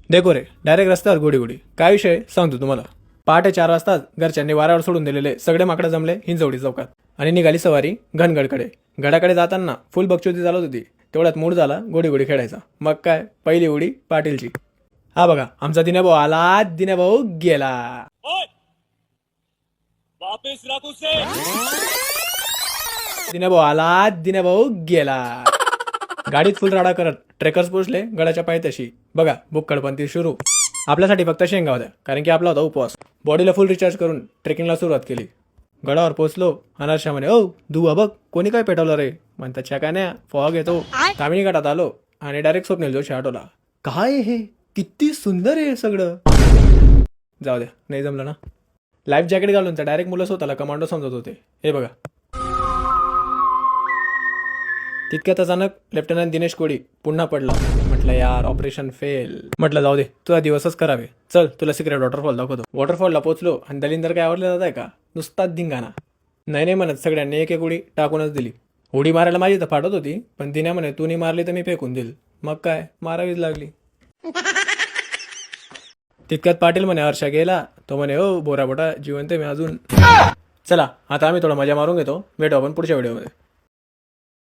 देखो रे, डायरेक्ट रस्त्यावर गोडी गोडी. काय विषय सांगतो तुम्हाला. पहाटे 4 वाजताच घरच्यांनी वाऱ्यावर सोडून दिलेले सगळे माकडं जमले हिंजवडी चौकात आणि निघाली सवारी घनगडकडे. गडाकडे जाताना फुल बकचोदी चालत होती. तेवढ्यात मूड झाला गोडी गोडी खेळायचा. मग काय, पहिली उडी पाटीलची. हा बघा, आमचा दिन्याभाऊ आला, दिन्याभाऊ गेला. दिन्याभाऊ आला, दिन्याभाऊ गेला. गाडीत फुल राडा करत ट्रेकर्स पोचले गडाच्या पायथ्याशी. बघा, बुक्कडपंथी सुरू. आपल्यासाठी फक्त शेंगा होत्या, कारण की आपला होता उपवास. बॉडीला फुल रिचार्ज करून ट्रेकिंगला सुरुवात केली. गडावर पोचलो. अनर्षा म्हणे, ओ दुवा बघ, कोणी काय पेटवलं रे. म्हणतात चकान्या, फॉग येतो. तामिणी घाटात आलो आणि डायरेक्ट स्वप्नील जोशी आठवला. काय हे, किती सुंदर आहे सगळं. जाऊ द्या, नाही जमलं ना. लाईफ जॅकेट घालून तर डायरेक्ट मुलं स्वतःला कमांडो समजत होते. हे बघा. तितक्यात अचानक लेफ्टनंट दिनेश कोडी पुन्हा पडला. म्हटलं यार, ऑपरेशन फेल. म्हटलं जाऊ दे, तुझा दिवसच करावे. चल, तुला सिक्रेट वॉटरफॉल दाखवतो. वॉटरफॉलला पोहोचलो आणि दलिंदर काय आवडले जात आहे का, नुसताच धिंगाणा. नाही नाही म्हणत सगळ्यांनी एक एक उडी टाकूनच दिली. उडी मारायला माझी तर फाटत होती, पण दिन्या म्हणे तू नाही मारली तर मी फेकून देईल. मग काय, मारावीच लागली. तितक्यात पाटील म्हणे हर्षा गेला. तो म्हणे ओ बोरा बोटा जिवंत मी अजून. चला, आता आम्ही थोडा मजा मारून घेतो. भेटू आपण पुढच्या व्हिडिओमध्ये.